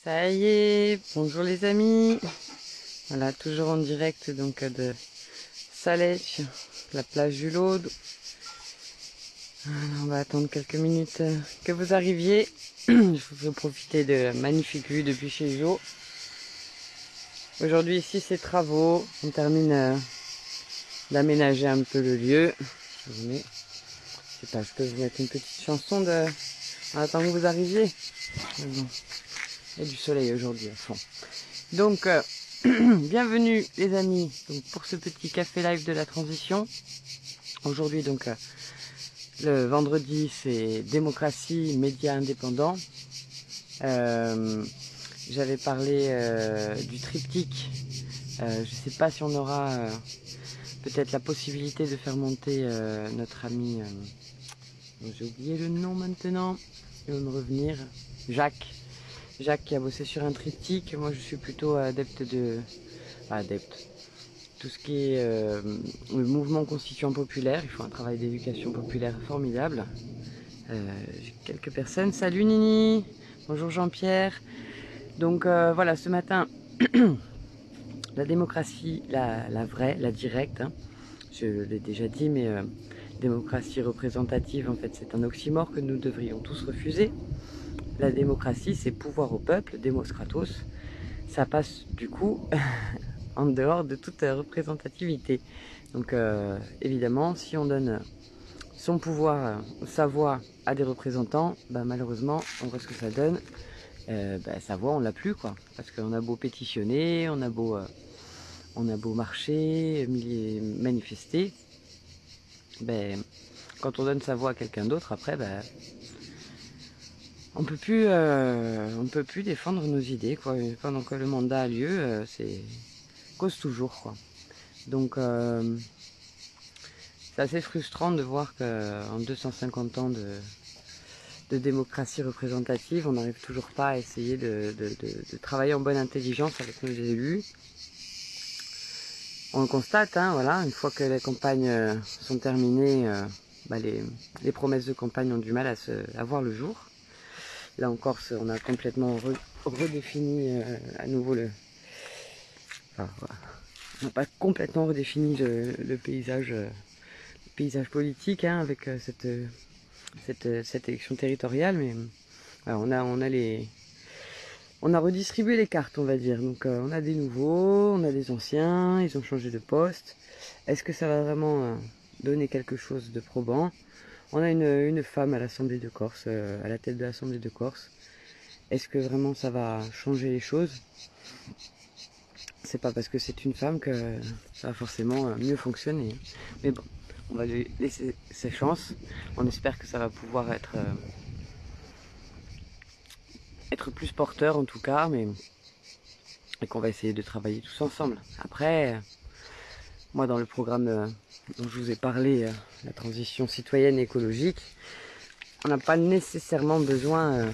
Ça y est, bonjour les amis. Voilà, toujours en direct donc de Salèche, la plage du Laude. On va attendre quelques minutes que vous arriviez. Je voudrais profiter de la magnifique vue depuis chez Jo. Aujourd'hui ici c'est travaux, on termine d'aménager un peu le lieu. Je sais pas, je peux vous mettre une petite chanson en attendant que vous arriviez. Bon. Il y a du soleil aujourd'hui à fond. Donc bienvenue les amis donc, pour ce petit café live de la transition. Aujourd'hui donc le vendredi c'est démocratie, médias indépendants. J'avais parlé du triptyque. Je ne sais pas si on aura peut-être la possibilité de faire monter notre ami, j'ai oublié le nom maintenant, il va me revenir, Jacques. Jacques qui a bossé sur un triptyque. Moi je suis plutôt adepte de... adepte. Tout ce qui est le mouvement constituant populaire. Il faut un travail d'éducation populaire formidable. J'ai quelques personnes. Salut Nini. Bonjour Jean-Pierre. Donc voilà, ce matin, la démocratie, la vraie, la directe, hein, je l'ai déjà dit, mais démocratie représentative, en fait, c'est un oxymore que nous devrions tous refuser. La démocratie, c'est pouvoir au peuple, Demos Kratos. Ça passe du coup en dehors de toute représentativité. Donc évidemment, si on donne son pouvoir, sa voix à des représentants, bah, malheureusement, on voit ce que ça donne. Sa voix, on l'a plus, quoi. Parce qu'on a beau pétitionner, on a beau marcher, manifester. Quand on donne sa voix à quelqu'un d'autre, après, on peut plus défendre nos idées, quoi. Pendant que le mandat a lieu, c'est cause toujours, quoi. Donc c'est assez frustrant de voir qu'en 250 ans de démocratie représentative, on n'arrive toujours pas à essayer de travailler en bonne intelligence avec nos élus. On le constate, hein, voilà, une fois que les campagnes sont terminées, les promesses de campagne ont du mal à voir le jour. Là encore, on a complètement redéfini à nouveau le... Enfin, voilà. On n'a pas complètement redéfini le paysage politique, hein, avec cette élection territoriale, mais on a redistribué les cartes, on va dire. Donc on a des nouveaux, on a des anciens, ils ont changé de poste. Est-ce que ça va vraiment donner quelque chose de probant? On a une femme à l'Assemblée de Corse, à la tête de l'Assemblée de Corse. Est-ce que vraiment ça va changer les choses? C'est pas parce que c'est une femme que ça va forcément mieux fonctionner. Mais bon, on va lui laisser ses chances. On espère que ça va pouvoir être plus porteur en tout cas, et qu'on va essayer de travailler tous ensemble. Après, moi dans le programme dont je vous ai parlé, la transition citoyenne et écologique, on n'a pas nécessairement besoin,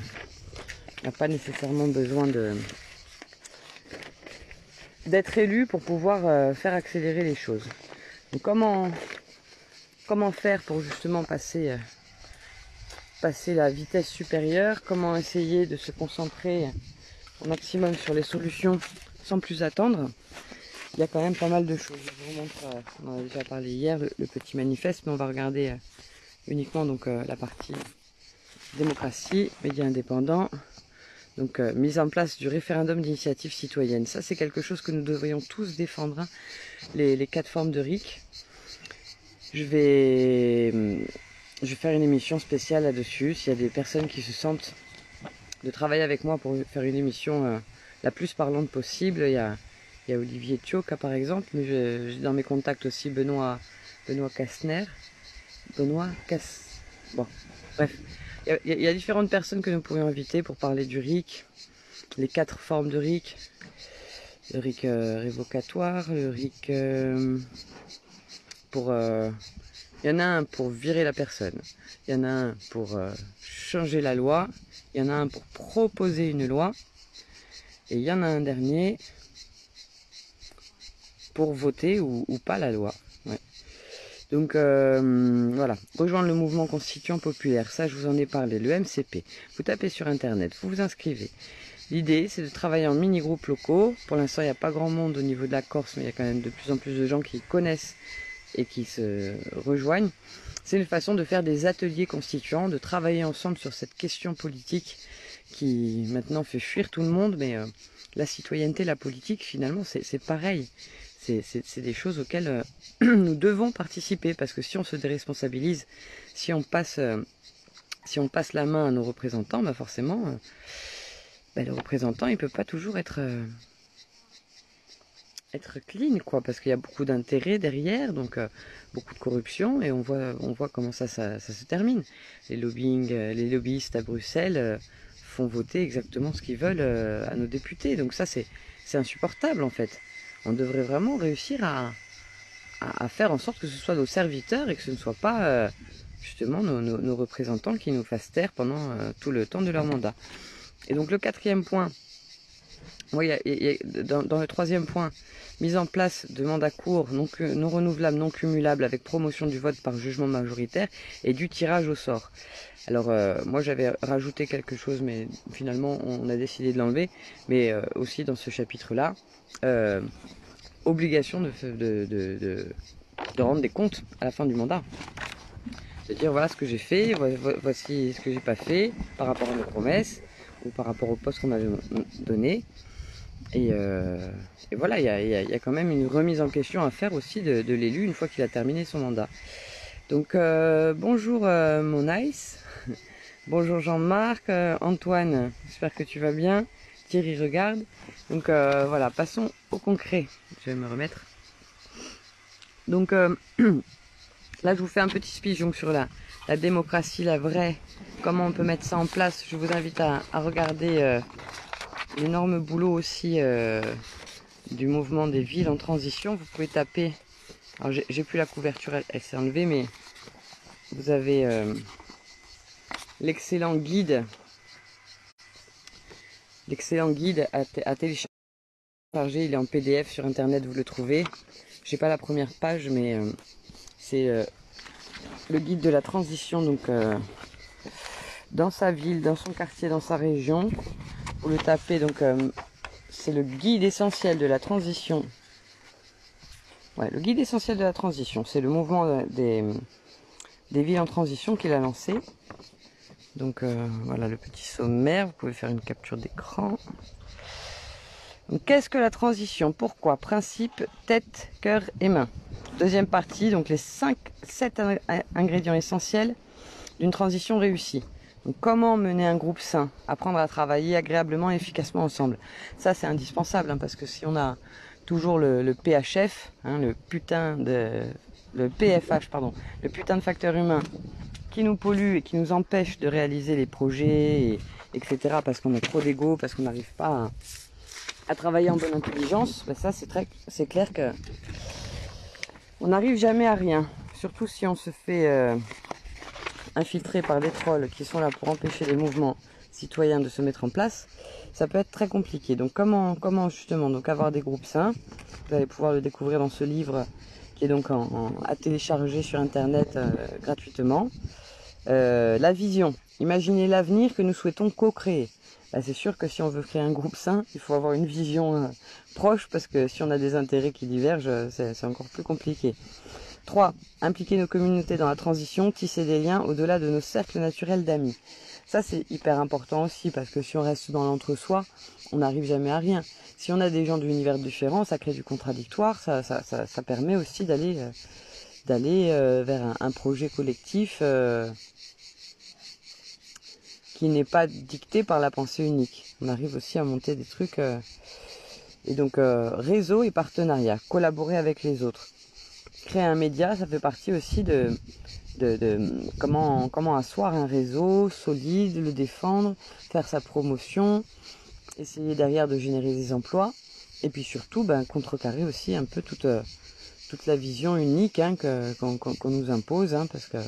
d'être élu pour pouvoir faire accélérer les choses. Donc comment faire pour justement passer la vitesse supérieure? Comment essayer de se concentrer au maximum sur les solutions sans plus attendre? Il y a quand même pas mal de choses. Je vous montre, on en a déjà parlé hier, le petit manifeste, mais on va regarder uniquement donc la partie démocratie, médias indépendants. Donc mise en place du référendum d'initiative citoyenne. Ça c'est quelque chose que nous devrions tous défendre, hein. Les 4 formes de RIC. Je vais faire une émission spéciale là-dessus. S'il y a des personnes qui se sentent de travailler avec moi pour faire une émission la plus parlante possible, il y a Olivier Tchoka par exemple, mais j'ai dans mes contacts aussi Benoît Kastner. Bon, bref. Il y a différentes personnes que nous pourrions inviter pour parler du RIC, les 4 formes de RIC. Le RIC révocatoire, le RIC pour... il y en a un pour virer la personne, il y en a un pour changer la loi, il y en a un pour proposer une loi, et il y en a un dernier pour voter ou pas la loi. Ouais. Donc voilà, rejoindre le mouvement constituant populaire, ça je vous en ai parlé, le MCP. Vous tapez sur internet, vous vous inscrivez. L'idée c'est de travailler en mini-groupes locaux. Pour l'instant il n'y a pas grand monde au niveau de la Corse, mais il y a quand même de plus en plus de gens qui connaissent et qui se rejoignent. C'est une façon de faire des ateliers constituants, de travailler ensemble sur cette question politique qui maintenant fait fuir tout le monde, mais la citoyenneté, la politique, finalement, c'est pareil. C'est des choses auxquelles nous devons participer, parce que si on se déresponsabilise, si on passe la main à nos représentants, bah forcément, le représentant, il peut pas toujours être clean, quoi, parce qu'il y a beaucoup d'intérêts derrière, donc beaucoup de corruption, et on voit comment ça se termine. Les lobbyistes à Bruxelles font voter exactement ce qu'ils veulent à nos députés, donc ça c'est insupportable en fait. On devrait vraiment réussir à faire en sorte que ce soit nos serviteurs et que ce ne soit pas justement nos représentants qui nous fassent taire pendant tout le temps de leur mandat. Et donc le quatrième point, oui, dans le troisième point, mise en place de mandats courts, non renouvelables, non cumulables, avec promotion du vote par jugement majoritaire et du tirage au sort. Alors, moi j'avais rajouté quelque chose, mais finalement on a décidé de l'enlever. Mais aussi dans ce chapitre-là, obligation de rendre des comptes à la fin du mandat. De dire voilà ce que j'ai fait, voici ce que j'ai pas fait par rapport à mes promesses ou par rapport au poste qu'on m'avait donné. Et voilà, il y a quand même une remise en question à faire aussi de l'élu une fois qu'il a terminé son mandat. Donc bonjour mon Nice, bonjour Jean-Marc, Antoine, j'espère que tu vas bien, Thierry regarde. Donc voilà, passons au concret, je vais me remettre. Donc là je vous fais un petit speech donc, sur la démocratie, la vraie, comment on peut mettre ça en place. Je vous invite à regarder l'énorme boulot aussi du mouvement des villes en transition. Vous pouvez taper, alors j'ai plus la couverture, elle s'est enlevée, mais vous avez l'excellent guide à télécharger. Il est en PDF sur internet, vous le trouvez. J'ai pas la première page, mais c'est le guide de la transition, donc dans sa ville, dans son quartier, dans sa région. Vous le tapez, donc c'est le guide essentiel de la transition. Ouais, le guide essentiel de la transition, c'est le mouvement des villes en transition qu'il a lancé. Donc voilà le petit sommaire, vous pouvez faire une capture d'écran. Donc qu'est-ce que la transition? Pourquoi? Principe, tête, cœur et main. Deuxième partie, donc les 7 ingrédients essentiels d'une transition réussie. Donc comment mener un groupe sain, apprendre à travailler agréablement et efficacement ensemble. Ça c'est indispensable, hein, parce que si on a toujours le PHF, hein, le PFH, pardon, le putain de facteur humain qui nous pollue et qui nous empêche de réaliser les projets, etc. parce qu'on a trop d'ego, parce qu'on n'arrive pas à travailler en bonne intelligence, ben ça c'est clair que on n'arrive jamais à rien. Surtout si on se fait infiltrer par des trolls qui sont là pour empêcher les mouvements citoyens de se mettre en place, ça peut être très compliqué. Donc comment justement donc avoir des groupes sains? Vous allez pouvoir le découvrir dans ce livre qui est donc à télécharger sur internet gratuitement. La vision. Imaginez l'avenir que nous souhaitons co-créer. Ben, c'est sûr que si on veut créer un groupe sain, il faut avoir une vision proche, parce que si on a des intérêts qui divergent, c'est encore plus compliqué. 3. Impliquer nos communautés dans la transition, tisser des liens au-delà de nos cercles naturels d'amis. Ça c'est hyper important aussi, parce que si on reste dans l'entre-soi, on n'arrive jamais à rien. Si on a des gens d'univers différents, ça crée du contradictoire, ça permet aussi d'aller vers un projet collectif qui n'est pas dicté par la pensée unique. On arrive aussi à monter des trucs. Et donc réseau et partenariat, collaborer avec les autres. Créer un média, ça fait partie aussi de comment asseoir un réseau solide, le défendre, faire sa promotion, essayer derrière de générer des emplois, et puis surtout contrecarrer aussi un peu toute la vision unique hein, qu'on nous impose, hein, parce que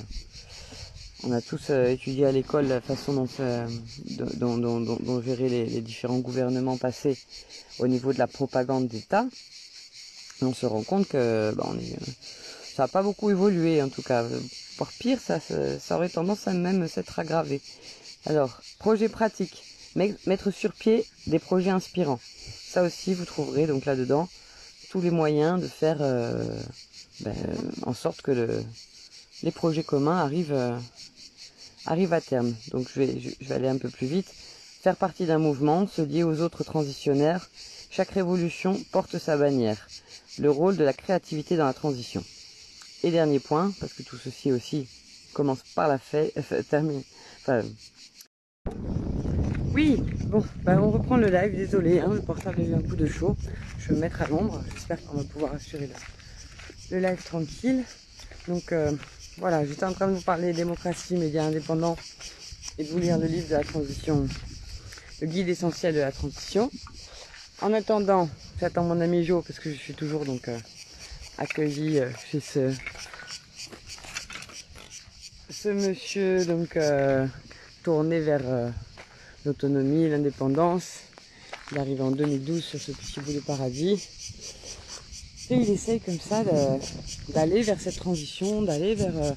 on a tous étudié à l'école la façon dont gérer les différents gouvernements passés au niveau de la propagande d'État. On se rend compte que on est ça n'a pas beaucoup évolué en tout cas. Voire pire, ça aurait tendance à même s'être aggravé. Alors, projet pratique, mettre sur pied des projets inspirants. Ça aussi, vous trouverez donc là-dedans tous les moyens de faire en sorte que les projets communs arrivent à terme. Donc je vais aller un peu plus vite. Faire partie d'un mouvement, se lier aux autres transitionnaires. Chaque révolution porte sa bannière. Le rôle de la créativité dans la transition. Et dernier point, parce que tout ceci aussi commence par la termine. Enfin, oui, bon, on reprend le live, désolé, hein, le portable a eu un coup de chaud. Je vais me mettre à l'ombre, j'espère qu'on va pouvoir assurer le live tranquille. Donc voilà, j'étais en train de vous parler démocratie, médias indépendants et de vous lire le livre de la transition, le guide essentiel de la transition. En attendant, j'attends mon ami Jo parce que je suis toujours donc accueilli chez ce monsieur donc tourné vers l'autonomie, l'indépendance. Il est arrivé en 2012 sur ce petit bout de paradis. Et il essaye comme ça d'aller vers cette transition, d'aller vers un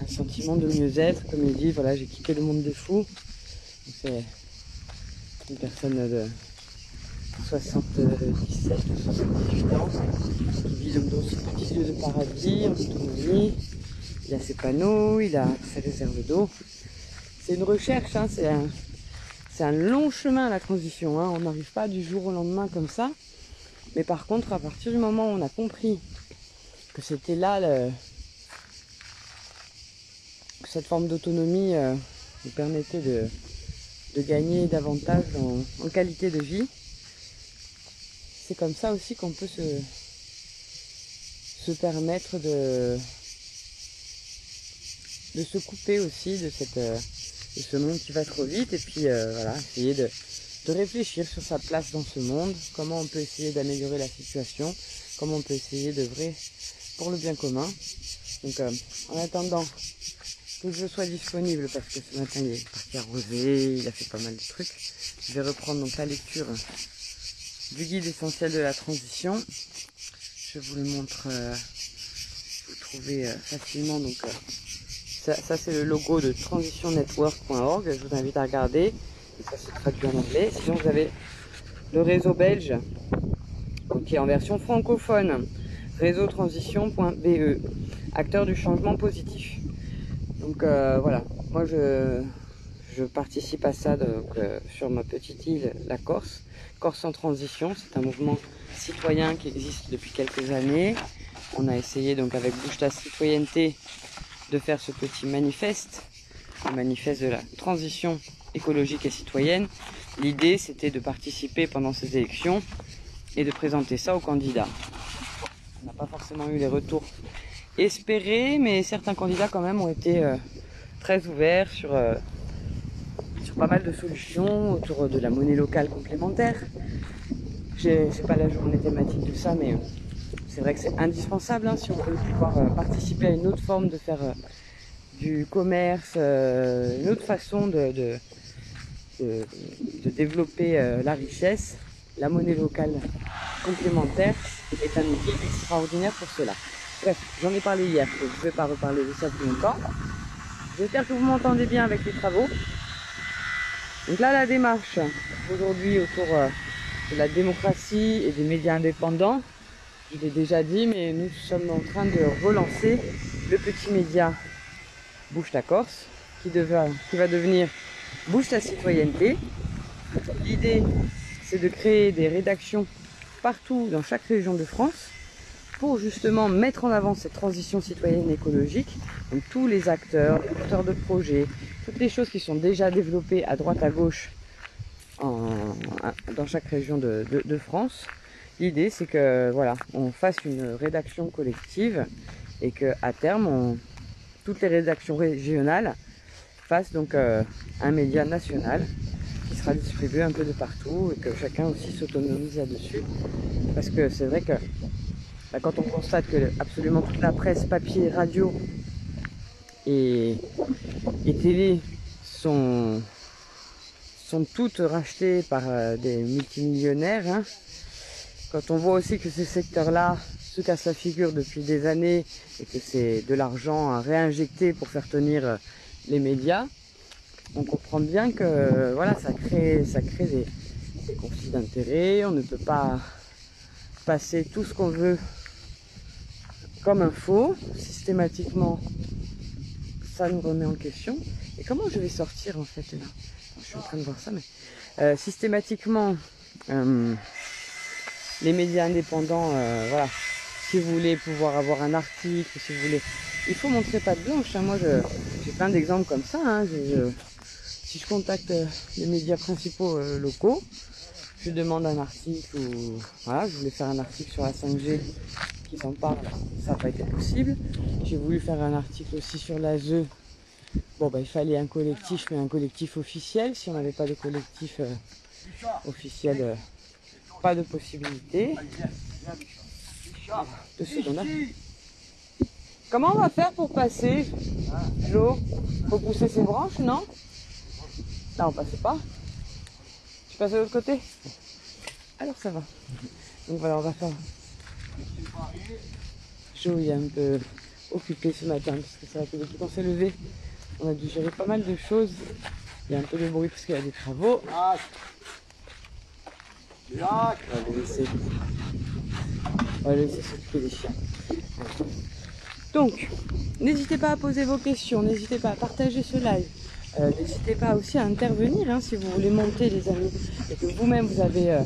sentiment de mieux-être. Comme il dit, voilà, j'ai quitté le monde des fous. C'est une personne de 77 ou 78 ans qui vit donc dans ce petit lieu de paradis, en autonomie. Il a ses panneaux, il a ses réserves d'eau. C'est une recherche, hein, c'est un long chemin la transition. Hein. On n'arrive pas du jour au lendemain comme ça. Mais par contre, à partir du moment où on a compris que c'était là que cette forme d'autonomie nous permettait de gagner davantage en qualité de vie, c'est comme ça aussi qu'on peut se permettre de se couper aussi de ce monde qui va trop vite et puis voilà, essayer de réfléchir sur sa place dans ce monde, comment on peut essayer d'améliorer la situation, comment on peut essayer d'œuvrer pour le bien commun. Donc en attendant que je sois disponible, parce que ce matin il est parti arroser, il a fait pas mal de trucs, je vais reprendre donc la lecture du guide essentiel de la transition. Je vous le montre, vous le trouvez facilement. Donc ça c'est le logo de transitionnetwork.org, je vous invite à regarder. Et ça se traduit en anglais. Sinon vous avez le réseau belge, qui est en version francophone, réseautransition.be, acteur du changement positif. Donc voilà, moi je participe à ça donc, sur ma petite île, la Corse. Corse en transition, c'est un mouvement citoyen qui existe depuis quelques années. On a essayé donc avec Bouge ta citoyenneté de faire ce petit manifeste, le manifeste de la transition écologique et citoyenne. L'idée c'était de participer pendant ces élections et de présenter ça aux candidats. On n'a pas forcément eu les retours espérés, mais certains candidats quand même ont été très ouverts sur pas mal de solutions autour de la monnaie locale complémentaire. C'est pas la journée thématique de ça, mais c'est vrai que c'est indispensable hein, si on veut pouvoir participer à une autre forme de faire du commerce, une autre façon de développer la richesse. La monnaie locale complémentaire est un outil extraordinaire pour cela. Bref, j'en ai parlé hier, donc je ne vais pas reparler de ça plus longtemps. J'espère que vous m'entendez bien avec les travaux. Donc là, la démarche aujourd'hui autour de la démocratie et des médias indépendants, je l'ai déjà dit, mais nous sommes en train de relancer le petit média Bouge ta Corse, qui va devenir Bouge ta citoyenneté. L'idée, c'est de créer des rédactions partout dans chaque région de France pour justement mettre en avant cette transition citoyenne écologique. Donc tous les acteurs, les porteurs de projets, toutes les choses qui sont déjà développées à droite à gauche dans chaque région de France. L'idée, c'est que voilà, on fasse une rédaction collective et que à terme, toutes les rédactions régionales fassent donc un média national qui sera distribué un peu de partout et que chacun aussi s'autonomise là-dessus. Parce que c'est vrai que quand on constate que absolument toute la presse papier, radio et télé sont toutes rachetées par des multimillionnaires, hein, quand on voit aussi que ces secteurs-là se casse la figure depuis des années et que c'est de l'argent à réinjecter pour faire tenir les médias, on comprend bien que voilà, ça crée des conflits d'intérêts. On ne peut pas passer tout ce qu'on veut comme info. Systématiquement, ça nous remet en question. Et comment je vais sortir en fait là? Je suis en train de voir ça, mais systématiquement, les médias indépendants, voilà, si vous voulez pouvoir avoir un article, si vous voulez, il faut montrer patte blanche. Hein. Moi, j'ai plein d'exemples comme ça. Hein. Si je contacte les médias principaux locaux, je demande un article ou voilà, je voulais faire un article sur la 5G qui s'en parle, ça n'a pas été possible. J'ai voulu faire un article aussi sur l'ASE. Bon, bah, il fallait un collectif, mais un collectif officiel. Si on n'avait pas de collectif officiel, pas de possibilité. Ah, 2 secondes. Hein. Comment on va faire pour passer, Jo? Faut pousser ses branches, non? Là, on passe pas. Tu passes de l'autre côté? Alors ça va. Donc voilà, on va faire. Jo, il est un peu occupé ce matin parce que c'est vrai que depuis qu'on s'est levé, on a dû gérer pas mal de choses. Il y a un peu de bruit parce qu'il y a des travaux. On va le laisser s'occuper des chiens. Donc, n'hésitez pas à poser vos questions, n'hésitez pas à partager ce live. N'hésitez pas aussi à intervenir hein, si vous voulez monter les amis et que vous-même vous avez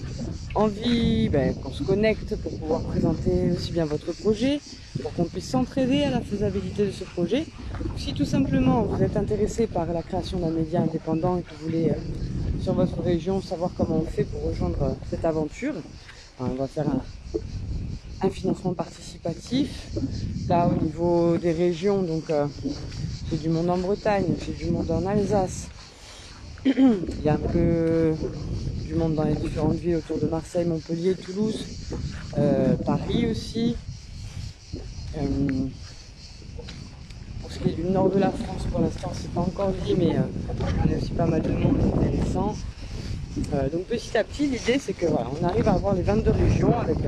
envie qu'on se connecte pour pouvoir présenter aussi bien votre projet, pour qu'on puisse s'entraider à la faisabilité de ce projet. Ou si tout simplement vous êtes intéressé par la création d'un média indépendant et que vous voulez sur votre région savoir comment on fait pour rejoindre cette aventure, on va faire un financement participatif. Là au niveau des régions, donc j'ai du monde en Bretagne, j'ai du monde en Alsace, il y a un peu du monde dans les différentes villes autour de Marseille, Montpellier, Toulouse, Paris aussi. Pour ce qui est du nord de la France, pour l'instant c'est pas encore dit, mais on a aussi pas mal de monde intéressant. Donc petit à petit, l'idée c'est que voilà, on arrive à avoir les 22 régions avec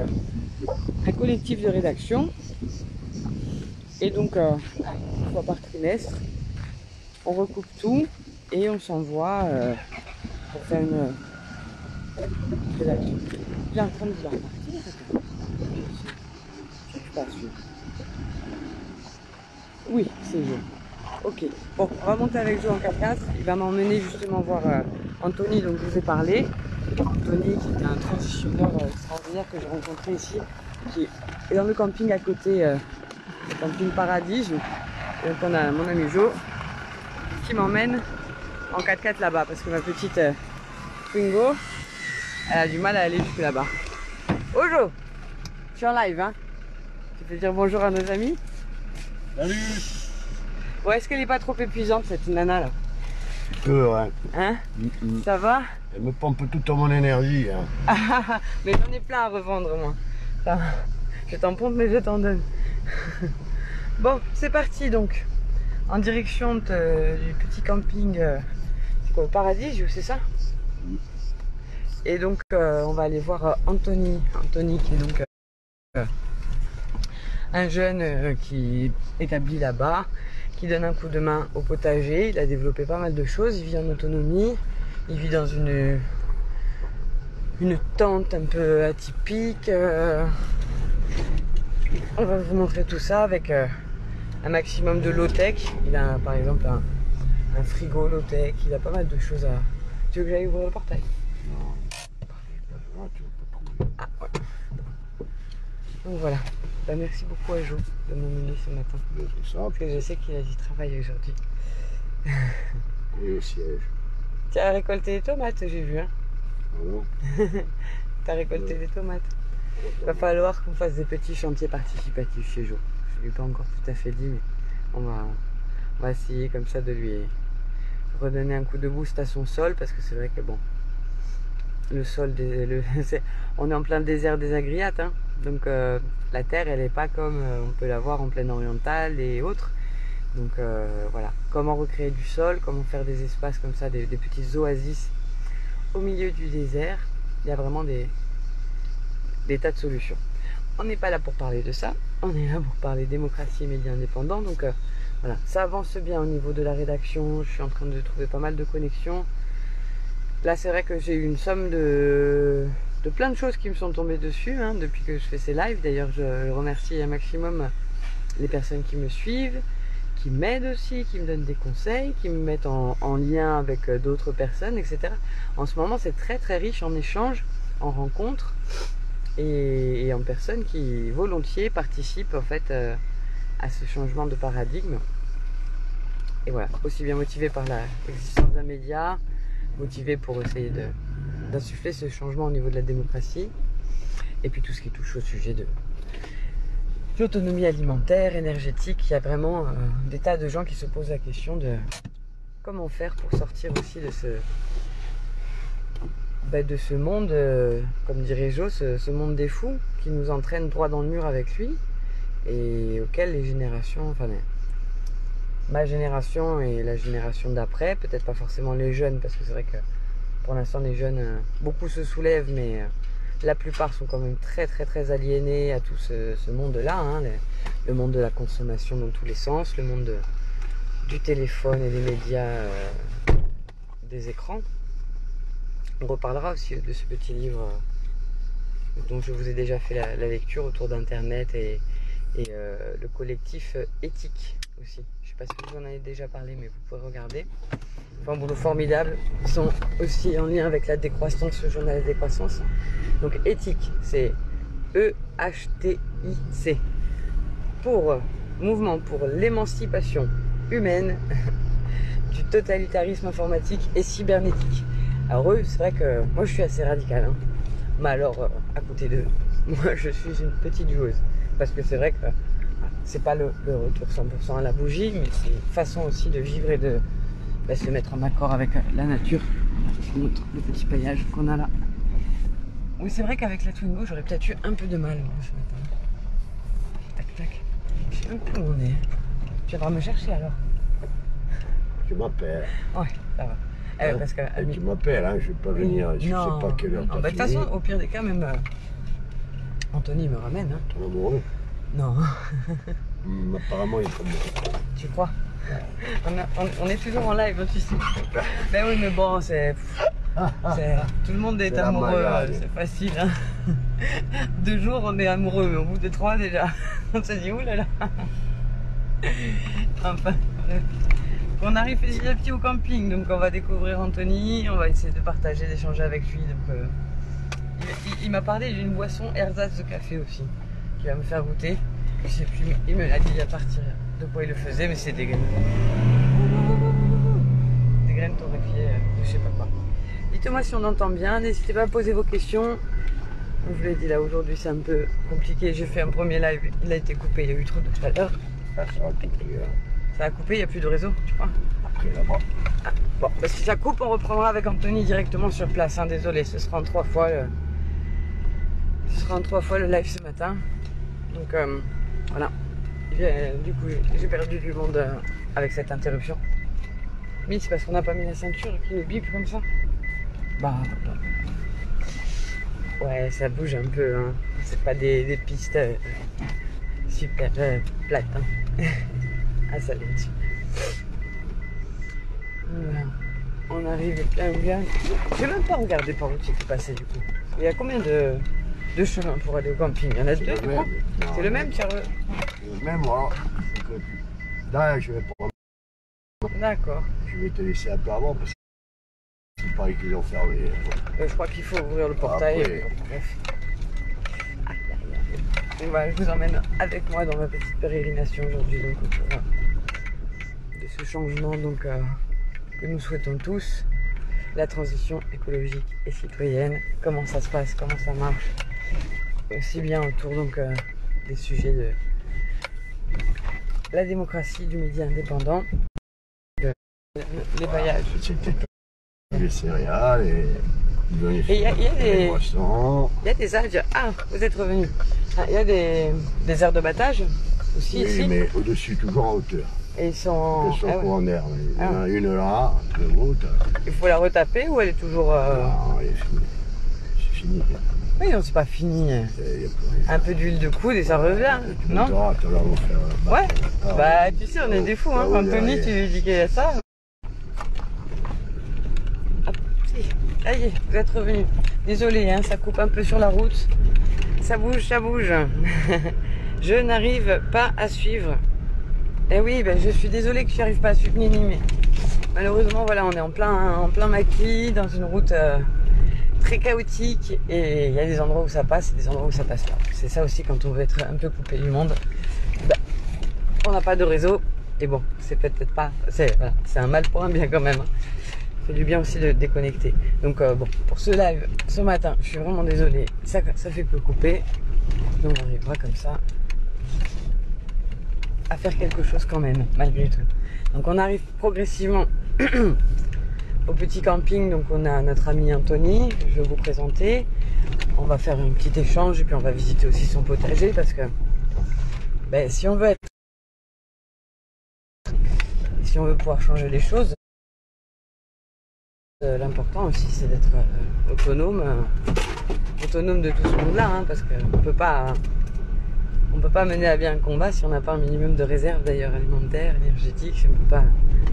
un collectif de rédaction. Et donc, une fois par trimestre, on recoupe tout et on s'envoie pour faire une rédaction. Il est en train de vouloir partir. Je sais pas suivre. Oui, c'est Jo. Ok. Bon, on va monter avec Jo en 4x4. Il va m'emmener justement voir Anthony, dont je vous ai parlé. Anthony, qui était un transitionneur extraordinaire que j'ai rencontré ici, qui est dans le camping à côté. Le camping Paradis. Et donc on a mon ami Jo qui m'emmène en 4x4 là-bas parce que ma petite Twingo elle a du mal à aller jusque là-bas. Oh Jo, je suis en live hein. Tu peux dire bonjour à nos amis? Salut. Bon, est-ce qu'elle n'est pas trop épuisante cette nana là? Ouais. Hein? Ça va? Elle me pompe toute mon énergie. Hein. Mais j'en ai plein à revendre moi. Ça, je t'en pompe mais je t'en donne. Bon, c'est parti donc. En direction du petit camping au Paradis, c'est ça? Et donc on va aller voir Anthony. Anthony qui est donc un jeune qui est établi là-bas, qui donne un coup de main au potager. Il a développé pas mal de choses, il vit en autonomie, il vit dans une tente un peu atypique. On va vous montrer tout ça avec un maximum de low-tech. Il a par exemple un frigo low-tech, il a pas mal de choses à... Tu veux que j'aille ouvrir le portail? Non. Ah, ouais. Donc voilà. Bah, merci beaucoup à Jo de m'emmener ce matin. C'est ça. Parce que je sais qu'il a du travail aujourd'hui. Et le siège. Tu as récolté des tomates, j'ai vu. Hein. Ah non. Tu as récolté des tomates. Il va falloir qu'on fasse des petits chantiers participatifs chez Jo. Je ne lui ai pas encore tout à fait dit, mais on va essayer comme ça de lui redonner un coup de boost à son sol, parce que c'est vrai que bon, le sol, on est en plein désert des Agriates, hein, donc la terre elle n'est pas comme on peut la voir en plaine orientale et autres. Donc voilà, comment recréer du sol, comment faire des espaces comme ça, des petites oasis au milieu du désert. Il y a vraiment des tas de solutions. on n'est pas là pour parler de ça, on est là pour parler démocratie et médias indépendants. Donc voilà, ça avance bien au niveau de la rédaction, je suis en train de trouver pas mal de connexions. Là c'est vrai que j'ai eu une somme de plein de choses qui me sont tombées dessus hein, depuis que je fais ces lives. D'ailleurs je remercie un maximum les personnes qui me suivent, qui m'aident aussi, qui me donnent des conseils, qui me mettent en lien avec d'autres personnes, etc. En ce moment c'est très très riche en échanges, en rencontres et en personnes qui volontiers participent en fait à ce changement de paradigme. Et voilà, aussi bien motivé par l'existence d'un média, motivé pour essayer d'insuffler ce changement au niveau de la démocratie, et puis tout ce qui touche au sujet de l'autonomie alimentaire, énergétique. Il y a vraiment des tas de gens qui se posent la question de comment faire pour sortir aussi de ce monde, comme dirait Jo, ce monde des fous qui nous entraîne droit dans le mur avec lui et auquel les générations, enfin ma génération et la génération d'après, peut-être pas forcément les jeunes, parce que c'est vrai que pour l'instant les jeunes, beaucoup se soulèvent, mais la plupart sont quand même très très très aliénés à tout ce monde-là, hein, le monde de la consommation dans tous les sens, le monde du téléphone et des médias, des écrans. On reparlera aussi de ce petit livre dont je vous ai déjà fait la lecture autour d'Internet et le collectif éthique aussi. Je ne sais pas si vous en avez déjà parlé, mais vous pouvez regarder. Enfin, un boulot formidable. Ils sont aussi en lien avec la décroissance, le journal de la décroissance. Donc éthique, c'est EHTIC. Pour mouvement pour l'émancipation humaine du totalitarisme informatique et cybernétique. Alors eux, c'est vrai que moi je suis assez radical, hein. Mais alors, à côté d'eux, moi je suis une petite joueuse. Parce que c'est vrai que c'est pas le retour 100% à la bougie, mais c'est une façon aussi de vivre et de se mettre en accord avec la nature. Je vous montre le petit paillage qu'on a là. Oui, c'est vrai qu'avec la Twingo, j'aurais peut-être eu un peu de mal moi, ce matin. Tac, tac. Je sais même plus où on est. Tu viendras me chercher alors. Tu m'appelles. Ouais, ça va. Hein, parce que, tu m'appelles, hein, je vais pas venir, je sais pas quelle heure de toute façon, au pire des cas, même Anthony me ramène. Hein. Ton amoureux? Non. Apparemment, il est comme moi. Tu crois? On est toujours en live, hein, tu sais. Ben oui, mais bon, tout le monde est amoureux, c'est facile. Hein. 2 jours, on est amoureux, mais au bout de 3 déjà, on se dit oulala. Enfin, on arrive petit à petit au camping, donc on va découvrir Anthony, on va essayer de partager, d'échanger avec lui. Donc, il m'a parlé d'une boisson ersatz de café aussi, qui va me faire goûter. Je sais plus, il me l'a dit à partir de quoi il le faisait, mais c'est des graines. Des graines torréfiées, je sais pas quoi. Dites-moi si on entend bien, n'hésitez pas à poser vos questions. Comme je vous l'ai dit là, aujourd'hui c'est un peu compliqué. J'ai fait un premier live, il a été coupé, il y a eu trop de chaleur. Ah, ça va couper, hein. Ça a coupé, il n'y a plus de réseau, tu crois? Après là-bas. Ah, bon, bah, si ça coupe, on reprendra avec Anthony directement sur place. Hein, désolé, ce sera en 3 fois le live ce matin. Donc voilà. Du coup, j'ai perdu du monde avec cette interruption. Mais c'est parce qu'on n'a pas mis la ceinture qui nous bip comme ça. Bah. Ouais, ça bouge un peu. Hein. C'est pas des pistes super plates. Hein. Ah, ça l'est. Voilà. On arrive bien. J'ai même pas regardé par où tu es passé du coup. Il y a combien de chemins pour aller au camping? Il y en a 2 du coup? C'est le même, Charles? Le même, voilà. Là, je vais prendre. D'accord. Je vais te laisser un peu avant parce qu'il paraît qu'ils ont fermé. Je crois qu'il faut ouvrir le portail. Après. Bref. Aïe, aïe, aïe. Et voilà, je vous emmène avec moi dans ma petite pérégrination aujourd'hui, donc autour de ce changement donc, que nous souhaitons tous, la transition écologique et citoyenne, comment ça se passe, comment ça marche, aussi bien autour donc des sujets de la démocratie, du média indépendant, les paillages. C'était les céréales et il y a des poissons. Il y a des algues. Ah, vous êtes revenu. Ah, il y a des aires de battage aussi Oui, ici. mais au-dessus, toujours en hauteur. Et ils sont. Elles sont Ah ouais. en air. Il y en a une là, très haute. Il faut la retaper ou elle est toujours. Non, c'est fini. Oui, non, c'est pas fini. Y a plus rien. Un peu d'huile de coude et ça revient, non? Non, tu vas refaire. Ouais. Bah, tu sais, on est des fous, hein. Anthony, tu lui dis qu'il y a ça. Hop, si. Ça y est, vous êtes revenu. Désolé, hein, ça coupe un peu sur la route. Ça bouge, ça bouge. Je n'arrive pas à suivre. Eh oui, ben, je suis désolée que je n'arrive pas à suivre Nini, mais malheureusement, voilà, on est en plein maquis, dans une route très chaotique, et il y a des endroits où ça passe et des endroits où ça passe pas. C'est ça aussi quand on veut être un peu coupé du monde. Ben, on n'a pas de réseau, et bon, c'est peut-être pas... C'est voilà, un mal pour un bien quand même. Hein. Ça fait du bien aussi de déconnecter. Donc bon, pour ce live, ce matin, je suis vraiment désolée, ça fait que couper. Donc on arrivera comme ça à faire quelque chose quand même, malgré tout. Donc on arrive progressivement au petit camping. Donc on a notre ami Anthony, je vais vous présenter. On va faire un petit échange et puis on va visiter aussi son potager parce que ben, si on veut pouvoir changer les choses, l'important aussi c'est d'être autonome de tout ce monde là, hein, parce qu'on peut pas mener à bien un combat si on n'a pas un minimum de réserve d'ailleurs alimentaire, énergétique, si on ne peut pas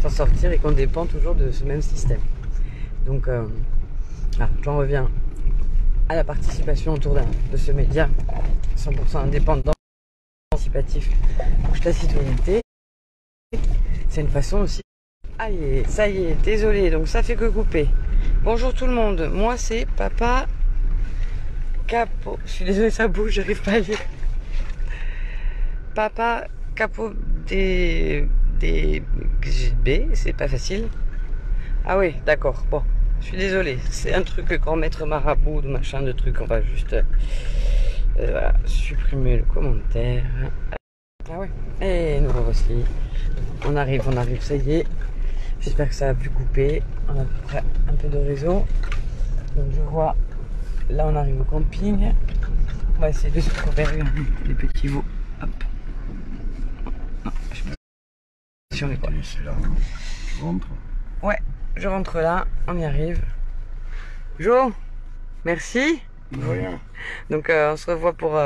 s'en sortir et qu'on dépend toujours de ce même système. Donc j'en reviens à la participation autour de ce média 100% indépendant, participatif, pour la citoyenneté. C'est une façon aussi. Aïe, ça y est, désolé, donc ça fait que couper. Bonjour tout le monde, moi c'est Papa Capo. Je suis désolée, ça bouge, j'arrive pas à lire. Papa Capo des B, c'est pas facile. Ah oui, d'accord, bon, je suis désolée, c'est un truc grand maître marabout, de machin de truc, on va juste voilà, supprimer le commentaire. Ah ouais, et nous revoici. On arrive, ça y est. J'espère que ça a pu couper. On a à peu près un peu de réseau. Donc je vois, là on arrive au camping. On va essayer de se trouver les petits veaux. Hop. Sur les poils. C'est là. Tu rentres. Ouais, je rentre là, on y arrive. Jo, merci. De rien. Donc on se revoit pour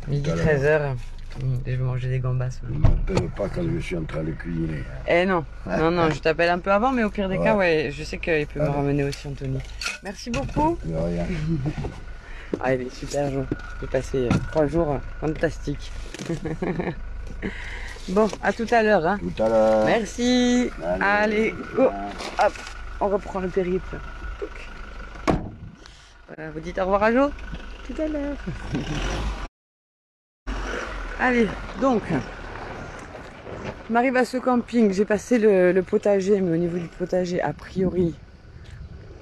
midi 13h. Je vais manger des gambas. Ne m'appelle pas quand je suis en train de cuisiner. Eh non, non, je t'appelle un peu avant, mais au pire des cas, ouais, je sais qu'il peut me ramener aussi Anthony. Merci beaucoup. De rien. Ah, il est super, Jo. J'ai passé 3 jours fantastiques. Bon, à tout à l'heure. Hein. Tout à l'heure. Merci. Allez, go. Hop, on reprend le périple. Voilà, vous dites au revoir à Jo. Tout à l'heure. Allez, donc, on arrive à ce camping. J'ai passé le potager, mais au niveau du potager, a priori,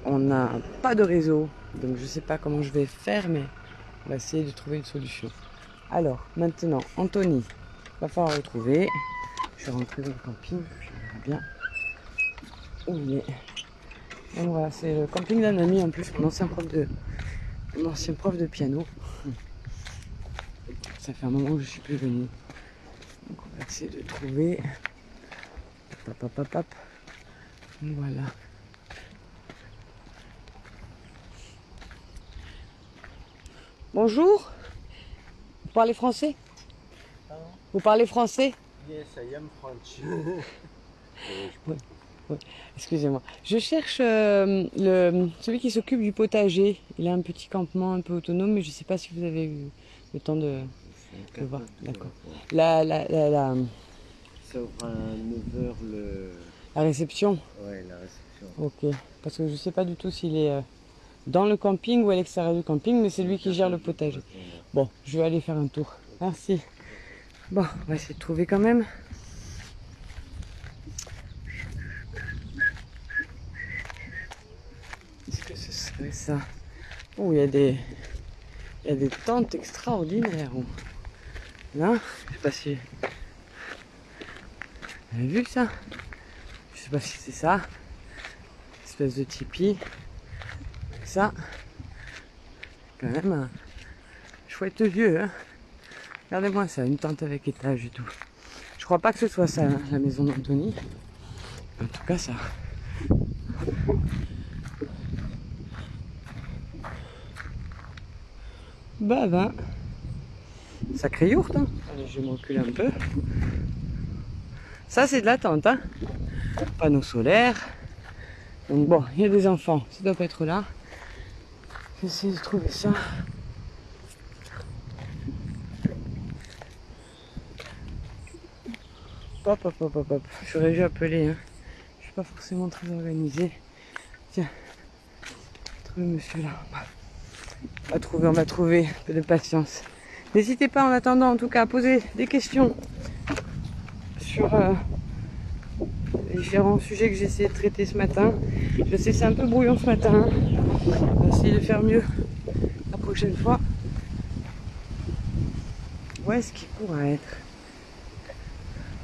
on n'a pas de réseau. Donc, je sais pas comment je vais faire, mais on va essayer de trouver une solution. Alors, maintenant, Anthony, va falloir le trouver. Je suis rentré dans le camping, je verrai bien où il est. Donc voilà, c'est le camping d'un ami en plus, mon ancien prof de piano. Ça fait un moment que je suis plus venu. Donc on va essayer de trouver. Hop. Voilà. Bonjour. Vous parlez français? Pardon? Vous parlez français? Yes, I am French. Ouais. Excusez-moi. Je cherche celui qui s'occupe du potager. Il a un petit campement un peu autonome, mais je ne sais pas si vous avez eu le temps de voir. D'accord. Ça ouvre à 9h la réception? Ouais, la réception. Ok. Parce que je ne sais pas du tout s'il est dans le camping ou à l'extérieur du camping, mais c'est lui qui gère le potager. Bon, je vais aller faire un tour. Merci. Bon, on va essayer de trouver quand même. Est-ce que ce serait ça? Oh, il y a des tentes extraordinaires. Là, je sais pas si... Vous avez vu ça? Je sais pas si c'est ça. Espèce de tipi. Ça, quand même un chouette vieux. Hein. Regardez-moi ça, une tente avec étage et tout. Je crois pas que ce soit ça, hein, la maison d'Anthony. En tout cas, ça. Ben. Sacré yourte, hein. Allez, je vais me reculer un peu. Ça, c'est de la tente, hein. Panneaux solaires. Donc bon, il y a des enfants, ça doit pas être là. J'essaie de trouver ça. Hop. J'aurais dû appeler, hein. Je suis pas forcément très organisé. Tiens, trouver monsieur là. On va trouver. Un peu de patience. N'hésitez pas en attendant, en tout cas, à poser des questions sur les différents sujets que j'ai essayé de traiter ce matin. Je sais, c'est un peu brouillon ce matin. On va essayer de faire mieux la prochaine fois. Où est-ce qu'il pourrait être?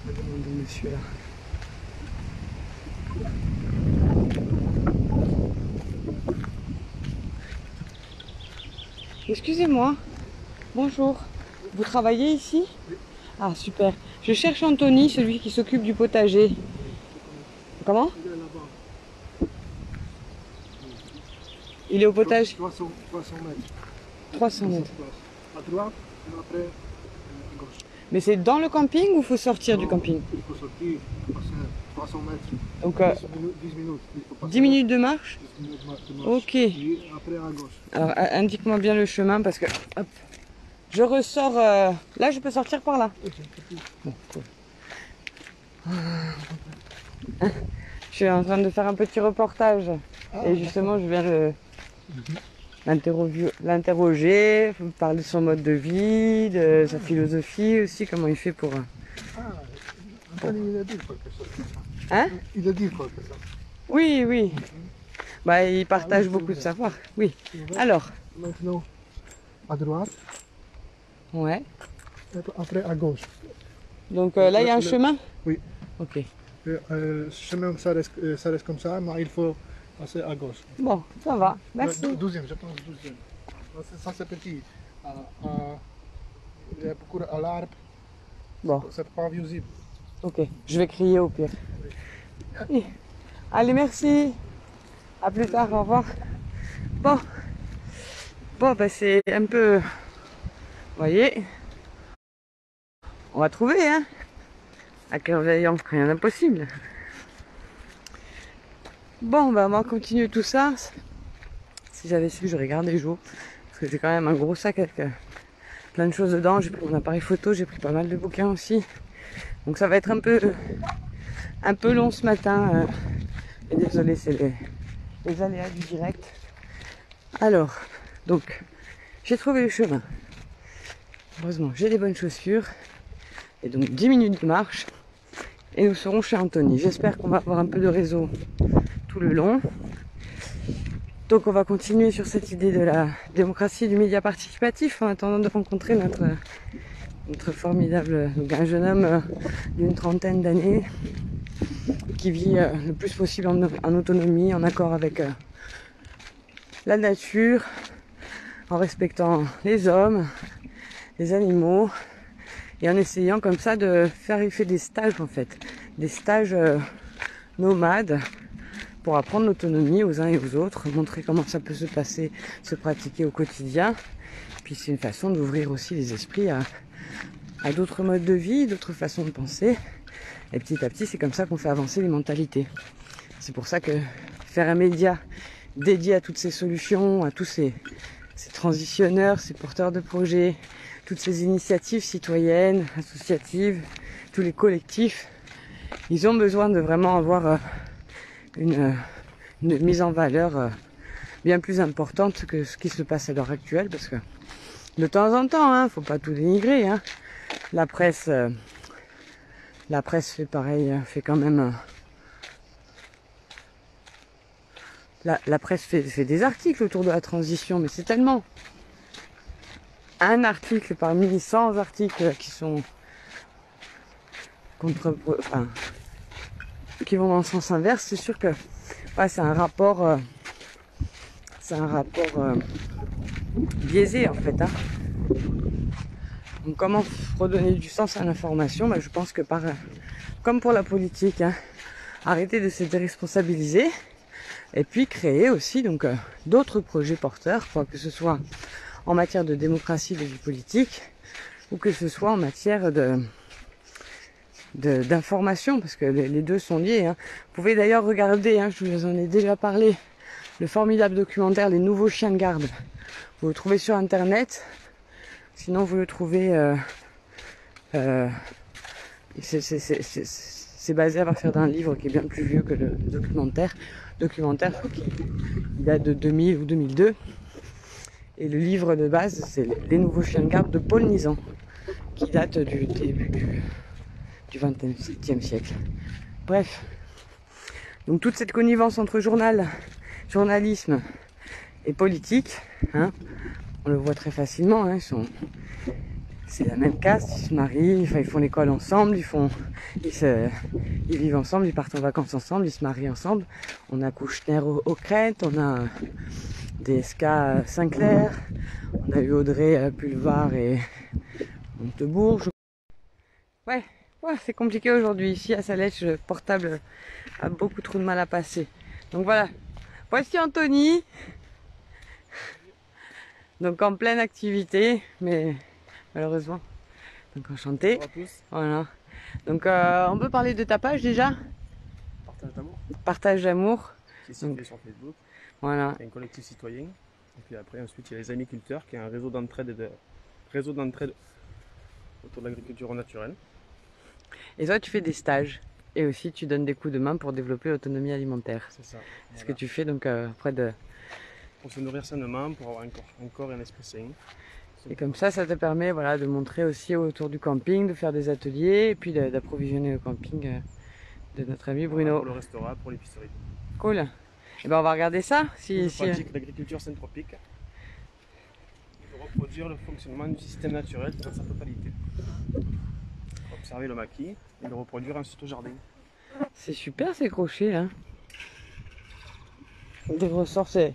On va demander monsieur là. Excusez-moi. Bonjour. Vous travaillez ici? Oui. Ah, super. Je cherche Anthony, celui qui s'occupe du potager. Comment? Il est là-bas. Il est au potager? 300 mètres. 300 mètres. À droite, et après à gauche. Mais c'est dans le camping ou faut sortir du camping? Il faut sortir, passer 300 mètres. Donc 10 minutes. Il faut passer 10 minutes de marche? 10 minutes de marche. Ok. Et après à gauche. Alors indique-moi bien le chemin parce que... Hop. Je ressors... Là, je peux sortir par là. Bon, cool. Je suis en train de faire un petit reportage. Et justement, je viens l'interroger, parler de son mode de vie, de sa philosophie aussi, comment il fait pour... Anthony, il a dit quelque chose. Hein? Il a dit quelque chose. Oui. Bah, il partage beaucoup de savoir. Oui. Alors. Maintenant, à droite. Ouais. Après à gauche. Donc là, il y a un chemin? Oui. Ok. Le chemin, ça reste comme ça, mais il faut passer à gauche. Bon, ça va. Merci. 12e, je pense 12e. Ça, c'est petit. Il y a beaucoup à l'arbre. Bon. C'est pas visible. Ok. Je vais crier au pire. Oui. Allez, merci. À plus tard. Au revoir. Bon, bah, c'est un peu... Vous voyez, on va trouver, hein. À Kerveillant, rien d'impossible. Bon, bah, on va continuer tout ça. Si j'avais su, j'aurais gardé jour. Parce que j'ai quand même un gros sac avec plein de choses dedans. J'ai pris mon appareil photo, j'ai pris pas mal de bouquins aussi. Donc ça va être un peu long ce matin. Et désolé, c'est les aléas du direct. Alors, donc, j'ai trouvé le chemin. Heureusement, j'ai des bonnes chaussures. Et donc 10 minutes de marche. Et nous serons chez Anthony. J'espère qu'on va avoir un peu de réseau tout le long. Donc on va continuer sur cette idée de la démocratie du média participatif en attendant de rencontrer notre formidable, donc un jeune homme d'une trentaine d'années qui vit le plus possible en autonomie, en accord avec la nature, en respectant les hommes, les animaux, et en essayant comme ça de faire, il fait des stages en fait, des stages nomades pour apprendre l'autonomie aux uns et aux autres, montrer comment ça peut se passer, se pratiquer au quotidien. Puis c'est une façon d'ouvrir aussi les esprits à d'autres modes de vie, d'autres façons de penser. Et petit à petit, c'est comme ça qu'on fait avancer les mentalités. C'est pour ça que faire un média dédié à toutes ces solutions, à tous ces transitionneurs, ces porteurs de projets, toutes ces initiatives citoyennes, associatives, tous les collectifs, ils ont besoin de vraiment avoir une mise en valeur bien plus importante que ce qui se passe à l'heure actuelle, parce que de temps en temps, hein, faut pas tout dénigrer, hein, la presse fait pareil, fait quand même la presse fait des articles autour de la transition, mais c'est tellement un article parmi 100 articles qui sont qui vont dans le sens inverse. C'est sûr que ouais, c'est un rapport biaisé en fait, hein. Donc comment redonner du sens à l'information? Je pense que comme pour la politique, hein, arrêter de se déresponsabiliser et puis créer aussi donc d'autres projets porteurs, que ce soit en matière de démocratie, de vie politique, ou que ce soit en matière d'information, parce que les deux sont liés. Hein. Vous pouvez d'ailleurs regarder, hein, je vous en ai déjà parlé, le formidable documentaire Les Nouveaux Chiens de Garde. Vous le trouvez sur internet, sinon vous le trouvez... c'est basé à partir d'un livre qui est bien plus vieux que le documentaire. Documentaire qui date de 2000 ou 2002. Et le livre de base, c'est Les Nouveaux Chiens de Garde de Paul Nizan, qui date du début du XXe siècle. Bref, donc toute cette connivence entre journalisme et politique, hein, on le voit très facilement, hein, c'est la même caste, ils se marient, enfin, ils font l'école ensemble, ils vivent ensemble, ils partent en vacances ensemble, ils se marient ensemble. On a Kouchner au Crète, on a DSK Sinclair, on a eu Audrey Pulvar et Montebourg. Ouais, c'est compliqué aujourd'hui. Ici à Salèche, le portable a beaucoup trop de mal à passer. Donc voilà, voici Anthony. Donc en pleine activité, mais malheureusement. Donc enchanté. Bonjour à tous. Voilà. Donc on peut parler de ta page déjà. Partage d'amour. Partage d'amour. Qui est situé sur Facebook. Voilà. C'est un collectif citoyen. Et puis après, ensuite, il y a les Amiculteurs, qui est un réseau d'entraide autour de l'agriculture naturelle. Et toi, tu fais des stages. Et aussi, tu donnes des coups de main pour développer l'autonomie alimentaire. C'est ça. C'est ce que tu fais donc auprès de... Pour se nourrir sainement, pour avoir un corps et un esprit sain. Et comme ça te permet voilà, de montrer aussi autour du camping, de faire des ateliers et puis d'approvisionner le camping de notre ami Bruno. Pour le restaurant, pour l'épicerie. Cool. Et ben on va regarder ça. Je pratique l'agriculture syntropique. Pour reproduire le fonctionnement du système naturel dans sa totalité. Observer le maquis et le reproduire ensuite au jardin. C'est super ces crochets là. Des ressorts, c'est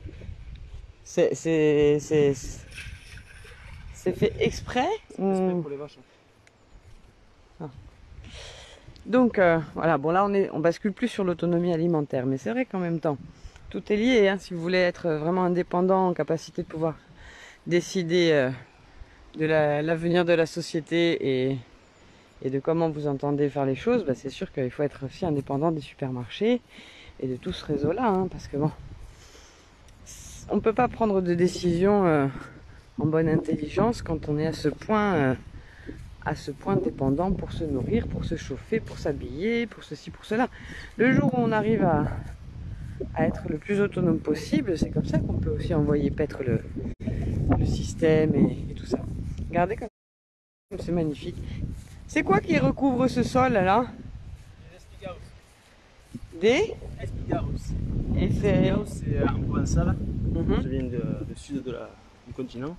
fait exprès. C'est exprès pour les vaches. Ah. Donc voilà, bon là on bascule plus sur l'autonomie alimentaire, mais c'est vrai qu'en même temps, tout est lié. Hein, si vous voulez être vraiment indépendant, en capacité de pouvoir décider de l'avenir de la société et de comment vous entendez faire les choses, bah, c'est sûr qu'il faut être aussi indépendant des supermarchés et de tout ce réseau-là, hein, parce que bon, on ne peut pas prendre de décision en bonne intelligence quand on est à ce point dépendant pour se nourrir, pour se chauffer, pour s'habiller, pour ceci, pour cela. Le jour où on arrive à être le plus autonome possible, c'est comme ça qu'on peut aussi envoyer paître le système et tout ça. Regardez comme c'est magnifique. C'est quoi qui recouvre ce sol là? Des Espigaros. Et c'est... C'est un provençal. Je viens du sud du continent.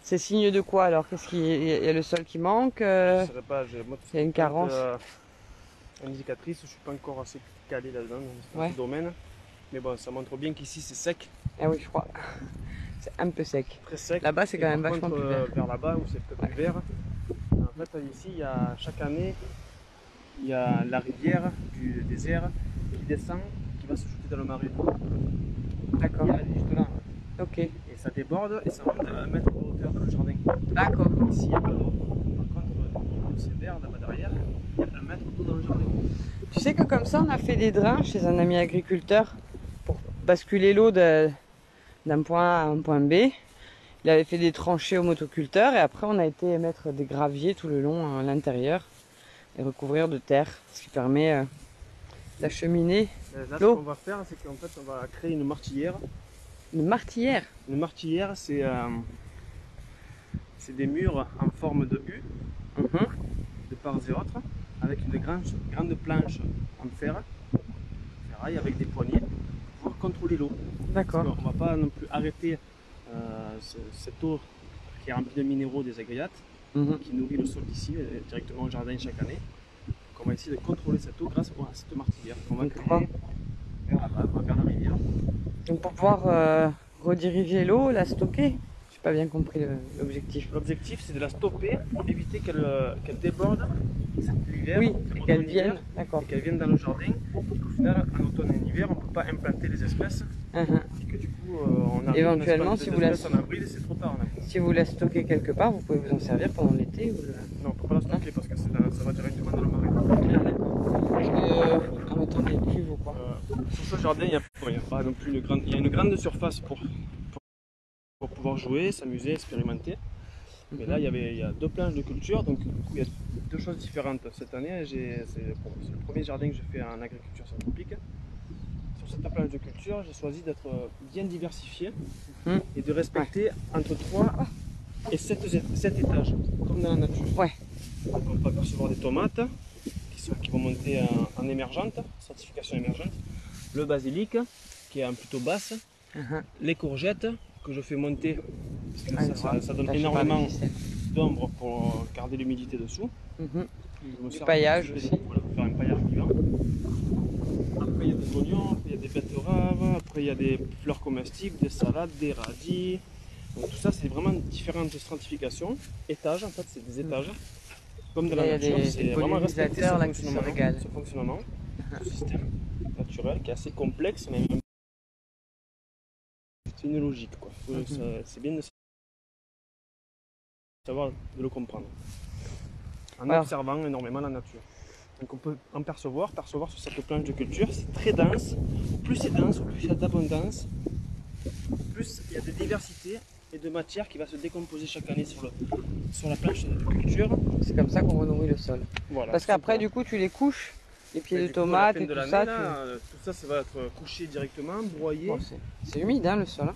C'est signe de quoi alors? Qu'est-ce qu'il y a le sol qui manque? Je sais pas, Il y a une carence. Indicatrice, je suis pas encore assez calé là-dedans dans Ouais. ce domaine. Mais bon, ça montre bien qu'ici c'est sec, Ah oui, je crois. C'est un peu sec. très sec. Là-bas, c'est Et quand même par vachement contre, plus vert. vers là-bas où c'est un peu plus vert. En fait, ici, il y a, chaque année, il y a la rivière du désert qui descend, qui va se jeter dans le marais. D'accord. Il y a juste là. Ok. Et ça déborde et ça monte à 1 mètre de hauteur dans le jardin. D'accord. Ici, il n'y a pas d'eau. Par contre, c'est vert là-bas derrière, il y a 1 mètre d'eau dans le jardin. Tu sais que comme ça, on a fait des drains chez un ami agriculteur pour basculer l'eau d'un point A à un point B. Il avait fait des tranchées aux motoculteurs et après, on a été mettre des graviers tout le long à l'intérieur et recouvrir de terre, ce qui permet d'acheminer Là, ce l'eau. qu'on va faire, c'est qu'en fait, on va créer une martilière. Une martilière. Une martilière, c'est des murs en forme de U, de part et d'autre, avec une grande planche en ferraille avec des poignées pour contrôler l'eau. D'accord. On ne va pas non plus arrêter cette eau qui est remplie de minéraux des agrégates, qui nourrit le sol d'ici directement au jardin chaque année. Donc on va essayer de contrôler cette eau grâce à cette martilière qu'on va créer vers là-bas, vers la rivière. Donc pour pouvoir rediriger l'eau, la stocker. J'ai pas bien compris l'objectif. L'objectif, c'est de la stopper pour éviter qu'elle déborde l'hiver. Oui, et qu'elle automne, hiver, vienne. D'accord. et qu'elle vienne dans le jardin. Au final, en automne et en hiver, on ne peut pas implanter les espèces que du coup, on a Éventuellement, si vous la... en avril, c'est trop tard. Là. Si vous la stockez quelque part, vous pouvez vous en servir pendant l'été ou Non, on peut pas la stocker parce que ça va directement dans le marais. Ah, d'accord. En mettant des cuves ou quoi. Sur ce jardin, il n'y a pas non plus une grande... Il y a une grande surface pour pouvoir jouer, s'amuser, expérimenter. Mais là, il y a 2 planches de culture, donc du coup, il y a 2 choses différentes. Cette année, c'est le premier jardin que je fais en agriculture syntropique. Sur cette planche de culture, j'ai choisi d'être bien diversifié et de respecter entre 3 et 7 étages, comme dans la nature. Ouais. Donc on peut apercevoir des tomates qui vont monter en émergente, certification émergente. Le basilic, qui est plutôt basse. Les courgettes, que je fais monter, parce que ça donne énormément d'ombre pour garder l'humidité dessous. Du paillage aussi. Voilà, pour faire un paillage vivant. Après il y a des oignons, après il y a des betteraves, après il y a des fleurs comestibles, des salades, des radis. Donc tout ça c'est vraiment différentes stratifications, étages en fait, c'est des étages. Comme de la nature, c'est vraiment respecter ce fonctionnement, ce système naturel qui est assez complexe, mais c'est une logique quoi. C'est bien de savoir de le comprendre. En observant énormément la nature. Donc on peut en percevoir sur cette planche de culture, c'est très dense. Au plus c'est dense, au plus il y a d'abondance, au plus il y a de diversité et de matière qui va se décomposer chaque année sur la planche de culture. C'est comme ça qu'on renourrit le sol. Voilà, parce qu'après du coup tu les couches, les pieds de tomates et tout ça. Tout ça, ça va être couché directement, broyé. Bon, c'est humide hein, le sol.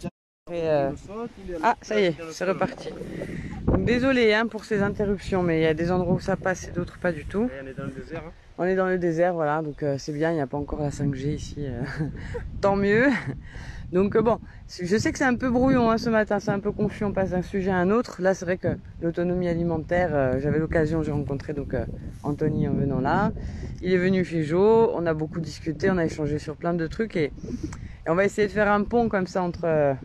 Ah ça y est, c'est reparti. Donc désolé hein, pour ces interruptions, mais il y a des endroits où ça passe et d'autres pas du tout. Et on est dans le désert. Hein. On est dans le désert, voilà, donc c'est bien, il n'y a pas encore la 5G ici, tant mieux. Donc bon, je sais que c'est un peu brouillon hein, ce matin, c'est un peu confus, on passe d'un sujet à un autre. Là c'est vrai que l'autonomie alimentaire, j'avais l'occasion, j'ai rencontré donc Anthony en venant là. Il est venu, il fait chaud, on a beaucoup discuté, on a échangé sur plein de trucs et on va essayer de faire un pont comme ça entre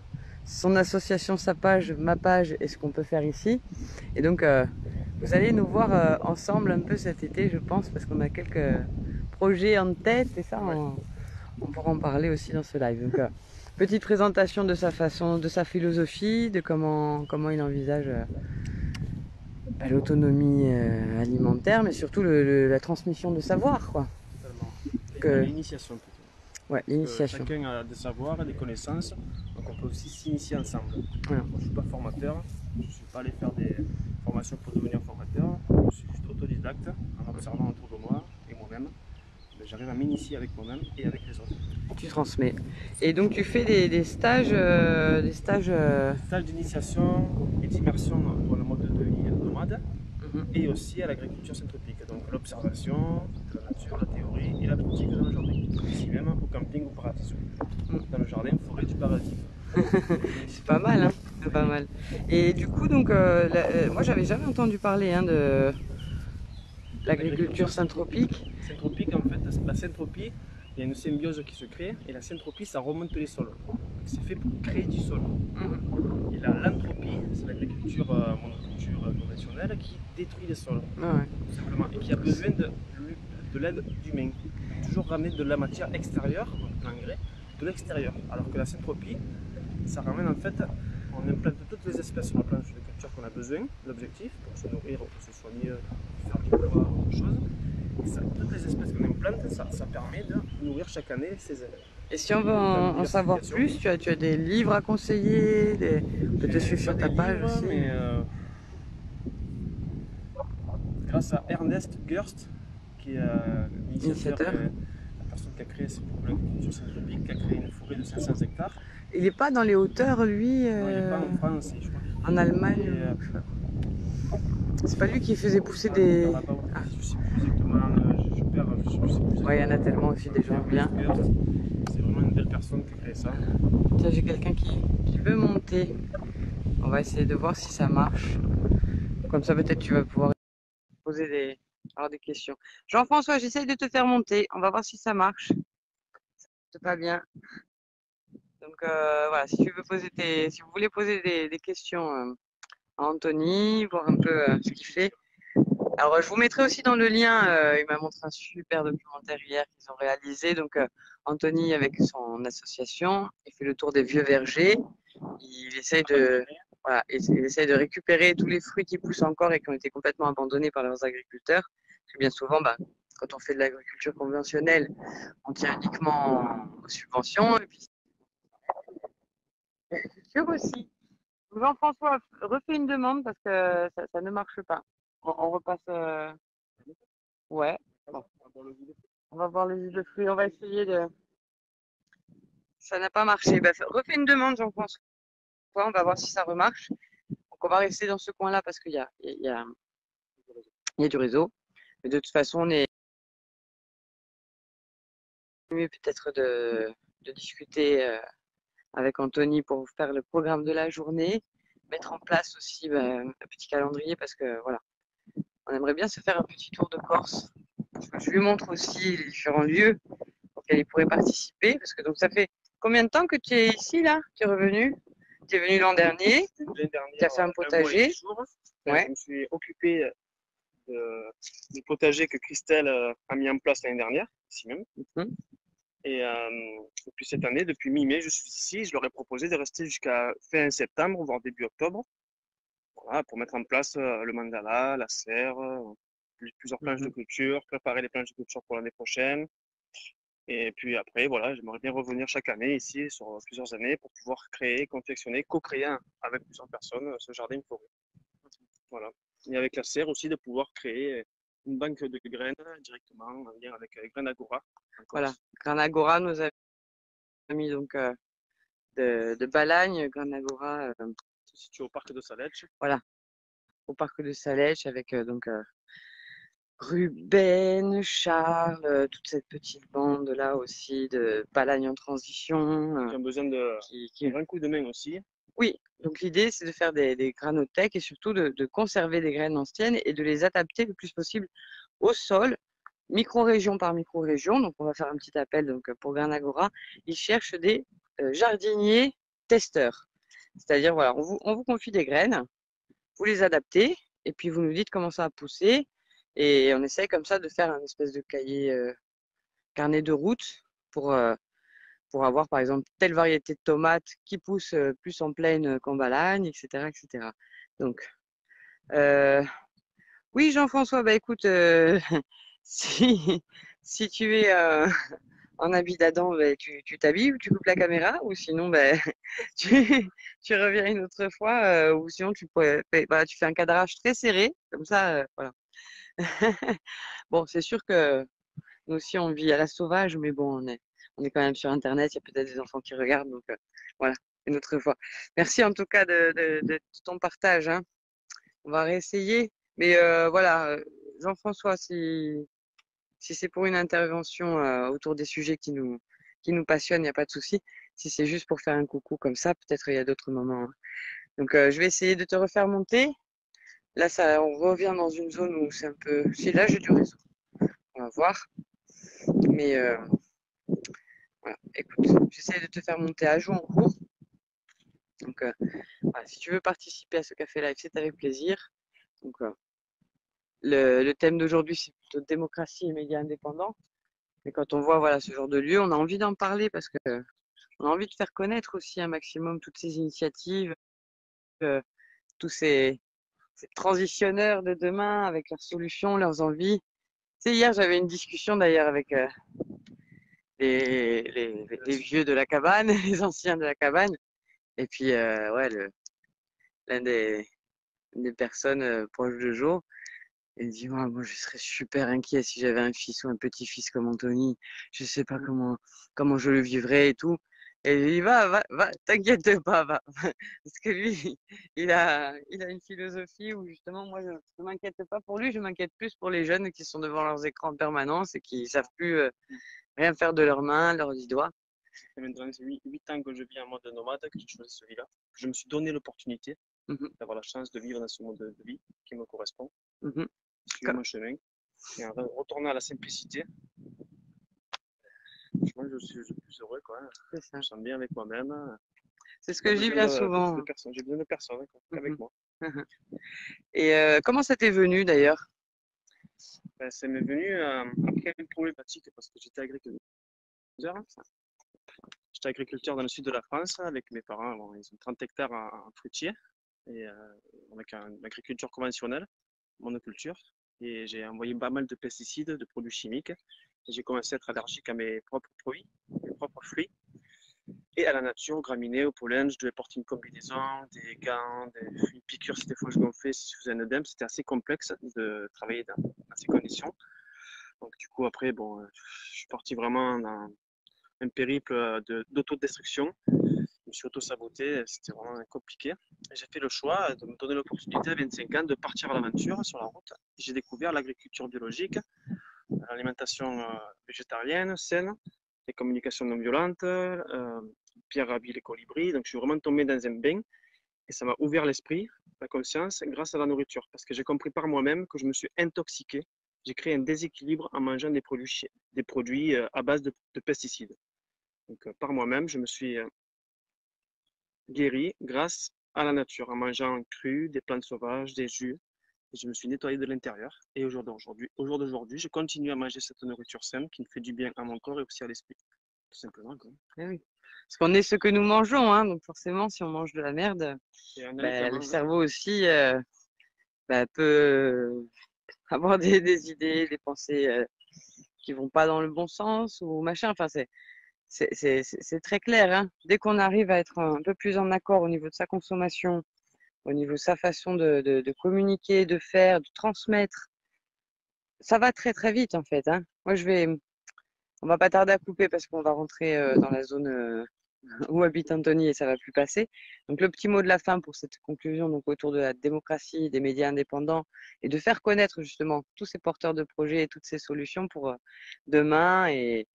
son association, sa page, ma page et ce qu'on peut faire ici. Et donc vous allez nous voir ensemble un peu cet été je pense, parce qu'on a quelques projets en tête et ça on pourra en parler aussi dans ce live. Donc petite présentation de sa façon, de sa philosophie, de comment il envisage l'autonomie alimentaire, mais surtout la transmission de savoir quoi. L'initiation plutôt. Ouais, l'initiation. Chacun a des savoirs, des connaissances, donc on peut aussi s'initier ensemble. Voilà. Moi, je ne suis pas formateur, je ne suis pas allé faire des formations pour devenir formateur, je suis juste autodidacte en observant autour de moi et moi-même. J'arrive à m'initier avec moi-même et avec les autres. Tu transmets. Et donc tu fais des stages d'initiation et d'immersion pour le mode de vie nomade et aussi à l'agriculture syntropique. Donc l'observation de la nature, la théorie et la pratique dans le jardin. Ici même au camping ou Paradiso. Dans le jardin forêt du paradis. C'est pas mal, hein, c'est pas mal. Et du coup, donc, moi j'avais jamais entendu parler hein, de l'agriculture syntropique. Syntropique, en fait, la syntropie, il y a une symbiose qui se crée et la syntropie, ça remonte les sols. C'est fait pour créer du sol. Et l'entropie, c'est l'agriculture monoculture conventionnelle qui détruit les sols, tout simplement, et qui a besoin de l'aide d'humains. Toujours ramener de la matière extérieure, donc l'engrais, de l'extérieur. Alors que la syntropie, ça ramène en fait, on implante toutes les espèces sur la planche de culture qu'on a besoin, l'objectif, pour se nourrir, pour se soigner, pour faire du bois, autre chose. Et ça, toutes les espèces qu'on implante, ça permet de nourrir chaque année ces élèves. Et si on veut en savoir plus, tu as des livres à conseiller, on peut te suivre sur ta page aussi. Mais grâce à Ernest Gerst, qui est l'initiateur, la personne qui a créé ce l'agriculture syntropique, qui a créé une forêt de 500 hectares. Il n'est pas dans les hauteurs, lui Non, il n'est pas en France, je crois. En Allemagne. C'est pas lui qui faisait pousser des... Ah. Je sais plus exactement, je perds, je sais plus. Ouais, il y en a tellement aussi des gens bien. C'est vraiment une belle personne qui a créé ça. Tiens, j'ai quelqu'un qui veut monter. On va essayer de voir si ça marche. Comme ça, peut-être tu vas pouvoir poser des questions. Jean-François, j'essaye de te faire monter. On va voir si ça marche. C'est pas bien. Donc voilà, si vous voulez poser des questions à Anthony, voir un peu ce qu'il fait, Alors, je vous mettrai aussi dans le lien, il m'a montré un super documentaire hier qu'ils ont réalisé. Donc, Anthony, avec son association, il fait le tour des vieux vergers. Il essaye voilà, il essaye de récupérer tous les fruits qui poussent encore et qui ont été complètement abandonnés par leurs agriculteurs. Parce que bien souvent, quand on fait de l'agriculture conventionnelle, on tient uniquement aux subventions. Et puis, c'est sûr aussi. Jean-François, refais une demande parce que ça ne marche pas. On repasse. Ouais. Bon. On va voir les jus de fruits. On va essayer de. Ça n'a pas marché. Refais une demande, Jean-François. On va voir si ça remarche. Donc, on va rester dans ce coin-là parce qu'il y a du réseau. Mais de toute façon, on est mieux peut-être de discuter avec Anthony pour vous faire le programme de la journée. Mettre en place aussi un petit calendrier parce que voilà, on aimerait bien se faire un petit tour de Corse. Je lui montre aussi les différents lieux auxquels il pourrait participer. Parce que donc ça fait combien de temps que tu es ici là? Tu es revenu? Tu es venu l'an dernier? Tu as fait un potager? Ouais. Je me suis occupé du potager que Christelle a mis en place l'année dernière, ici même. Et depuis cette année, depuis mi-mai, je suis ici. Je leur ai proposé de rester jusqu'à fin septembre, voire début octobre. Voilà, pour mettre en place le mandala, la serre, plusieurs planches de culture, préparer les planches de culture pour l'année prochaine. Et puis après, voilà, j'aimerais bien revenir chaque année ici sur plusieurs années pour pouvoir créer, confectionner, co-créer avec plusieurs personnes ce jardin de forêt. Voilà. Et avec la serre aussi de pouvoir créer une banque de graines directement en lien avec Graines Agora. Voilà, Graines Agora, nos amis donc de Balagne, Graines Agora. Se situe au parc de Salèche. Voilà, au parc de Salèche avec Ruben, Charles, toute cette petite bande là aussi de Balagne en transition. Qui ont besoin d'un coup de main aussi. Oui, donc l'idée c'est de faire des granothèques et surtout de conserver des graines anciennes et de les adapter le plus possible au sol, micro-région par micro-région. Donc on va faire un petit appel donc, pour Graines Agora. Ils cherchent des jardiniers testeurs. C'est-à-dire, voilà, on vous confie des graines, vous les adaptez et puis vous nous dites comment ça a poussé. Et on essaye comme ça de faire un espèce de carnet de route pour avoir par exemple telle variété de tomates qui pousse plus en plaine qu'en Balagne, etc., etc. Donc, oui, Jean-François, écoute, si tu es en habit d'Adam, tu t'habilles ou tu coupes la caméra, ou sinon tu reviens une autre fois, ou sinon tu fais un cadrage très serré, comme ça, voilà. Bon, c'est sûr que nous aussi on vit à la sauvage, mais bon, on est quand même sur Internet, il y a peut-être des enfants qui regardent, donc voilà, une autre fois. Merci en tout cas de ton partage, hein. On va réessayer, mais voilà, Jean-François, si c'est pour une intervention autour des sujets qui nous passionnent, il n'y a pas de souci. Si c'est juste pour faire un coucou comme ça, peut-être il y a d'autres moments, hein. Donc je vais essayer de te refaire monter. Là, on revient dans une zone où c'est un peu... Si, là, j'ai du réseau. On va voir. Mais voilà, écoute, j'essaie de te faire monter à jour en cours. Donc, voilà, si tu veux participer à ce café live, c'est avec plaisir. Donc, le thème d'aujourd'hui, c'est plutôt démocratie et médias indépendants. Mais quand on voit voilà, ce genre de lieu, on a envie d'en parler parce que on a envie de faire connaître aussi un maximum toutes ces initiatives, tous ces transitionneurs de demain avec leurs solutions, leurs envies. Tu sais, hier, j'avais une discussion d'ailleurs avec les vieux de la cabane, les anciens de la cabane. Et puis, ouais, l'un des personnes proches de Jo, il dit, moi, je serais super inquiet si j'avais un fils ou un petit-fils comme Anthony. Je sais pas comment je le vivrais et tout. Et il dit, va, t'inquiète pas, va. Parce que lui, il a une philosophie où justement, moi, je ne m'inquiète pas pour lui, je m'inquiète plus pour les jeunes qui sont devant leurs écrans en permanence et qui ne savent plus rien faire de leurs mains, leurs 10 doigts. Ça fait maintenant 8 ans que je vis en mode nomade, que j'ai choisi celui-là. Je me suis donné l'opportunité d'avoir la chance de vivre dans ce mode de vie qui me correspond. Suivre mon chemin et en retournant à la simplicité. Franchement, je suis plus heureux, quoi. Je me sens bien avec moi-même. C'est ce que je dis bien souvent. J'ai besoin de personne avec moi. Et comment ça t'est venu d'ailleurs? Ben, ça m'est venu après une problématique parce que j'étais agriculteur. J'étais agriculteur dans le sud de la France avec mes parents. Bon, ils ont 30 hectares en fruitier et avec une agriculture conventionnelle, monoculture. Et j'ai envoyé pas mal de pesticides, de produits chimiques. Et j'ai commencé à être allergique à mes propres produits, mes propres fruits. Et à la nature, aux graminées, au pollen, je devais porter une combinaison, des gants, une piqûre si des fois je gonflais, si je faisais un œdème. C'était assez complexe de travailler dans ces conditions. Donc du coup, après, bon, je suis parti vraiment dans un périple d'autodestruction. Je me suis auto-saboté, c'était vraiment compliqué. J'ai fait le choix de me donner l'opportunité à 25 ans de partir à l'aventure sur la route. J'ai découvert l'agriculture biologique, l'alimentation végétarienne, saine, les communications non violentes, Pierre Rabhi, les colibris. Donc je suis vraiment tombé dans un bain et ça m'a ouvert l'esprit, la conscience grâce à la nourriture parce que j'ai compris par moi-même que je me suis intoxiqué. J'ai créé un déséquilibre en mangeant des produits à base de pesticides. Donc par moi-même, je me suis guéri grâce à la nature, en mangeant cru, des plantes sauvages, des jus. Et je me suis nettoyé de l'intérieur. Et au jour d'aujourd'hui, je continue à manger cette nourriture saine qui me fait du bien à mon corps et aussi à l'esprit. Tout simplement. Quoi. Eh oui. Parce qu'on est ce que nous mangeons, hein, donc forcément, si on mange de la merde, le cerveau aussi peut avoir des idées, des pensées qui vont pas dans le bon sens ou machin. Enfin, c'est très clair. Hein. Dès qu'on arrive à être un peu plus en accord au niveau de sa consommation, au niveau de sa façon de communiquer, de faire, de transmettre, ça va très très vite en fait. Hein. Moi, on va pas tarder à couper parce qu'on va rentrer dans la zone où habite Anthony et ça va plus passer. Donc le petit mot de la fin pour cette conclusion, donc autour de la démocratie, des médias indépendants et de faire connaître justement tous ces porteurs de projets et toutes ces solutions pour demain et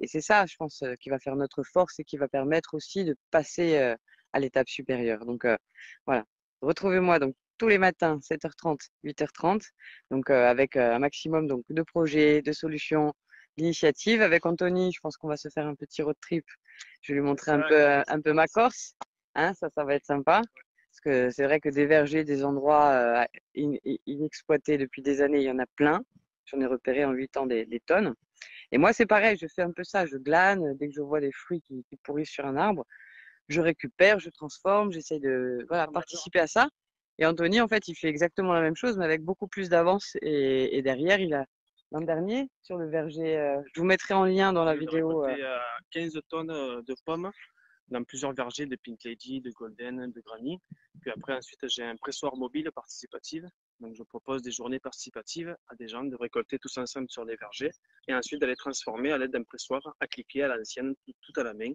c'est ça, je pense, qui va faire notre force et qui va permettre aussi de passer à l'étape supérieure. Donc voilà, retrouvez-moi donc tous les matins 7h30, 8h30, donc avec un maximum donc de projets, de solutions, d'initiatives. Avec Anthony, je pense qu'on va se faire un petit road trip. Je vais lui montrer un peu ma Corse. Hein, ça va être sympa. Parce que c'est vrai que des vergers, des endroits inexploités depuis des années, il y en a plein. J'en ai repéré en 8 ans des tonnes. Et moi, c'est pareil, je fais un peu ça. Je glane dès que je vois des fruits qui pourrissent sur un arbre. Je récupère, je transforme, j'essaye de participer à ça. Et Anthony, en fait, il fait exactement la même chose, mais avec beaucoup plus d'avance. Et derrière, il a l'an dernier sur le verger. Je vous mettrai en lien dans la vidéo. 15 tonnes de pommes dans plusieurs vergers de Pink Lady, de Golden, de Granny. Puis après, ensuite, j'ai un pressoir mobile participatif. Donc, je propose des journées participatives à des gens de récolter tous ensemble sur des vergers et ensuite d'aller transformer à l'aide d'un pressoir à cliquer à l'ancienne, tout à la main.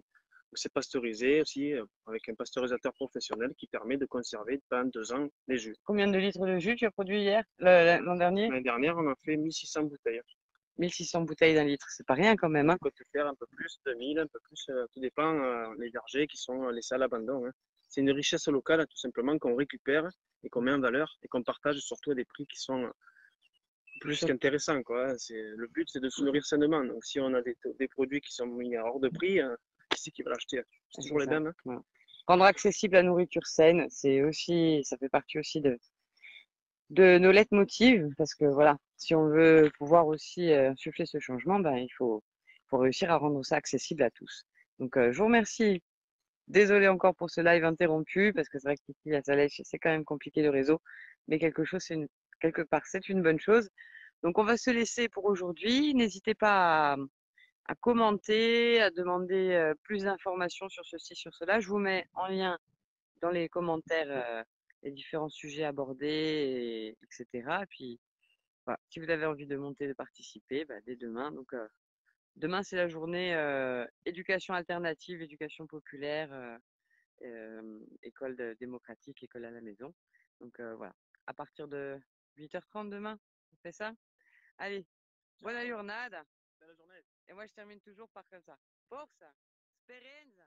C'est pasteurisé aussi avec un pasteurisateur professionnel qui permet de conserver pendant 2 ans les jus. Combien de litres de jus tu as produit hier, l'an dernier? L'année dernière, on a fait 1600 bouteilles. 1600 bouteilles d'un litre, c'est pas rien quand même. Hein. On peut faire un peu plus, 2000, un peu plus, tout dépend les vergers qui sont laissés à l'abandon. Hein. C'est une richesse locale tout simplement qu'on récupère et qu'on met en valeur et qu'on partage surtout à des prix qui sont plus qu'intéressants. Le but c'est de se nourrir sainement. Donc si on a des produits qui sont mis hors de prix, qui c'est qui va l'acheter? C'est toujours les mêmes. Hein. Ouais. Rendre accessible la nourriture saine, ça fait partie aussi de nos leitmotivs, parce que voilà, si on veut pouvoir aussi insuffler ce changement, il faut réussir à rendre ça accessible à tous. Donc je vous remercie. Désolée encore pour ce live interrompu, parce que c'est vrai qu'ici à Salèche, c'est quand même compliqué le réseau, mais quelque part, c'est une bonne chose. Donc on va se laisser pour aujourd'hui. N'hésitez pas à commenter, à demander plus d'informations sur ceci, sur cela. Je vous mets en lien dans les commentaires les différents sujets abordés, etc. Et puis, voilà, si vous avez envie de monter, de participer, dès demain. Donc, demain, c'est la journée éducation alternative, éducation populaire, école démocratique, école à la maison. Donc, voilà, à partir de 8h30 demain, on fait ça. Allez, buona giornata. Et moi, je termine toujours par comme ça. Forza, speranza.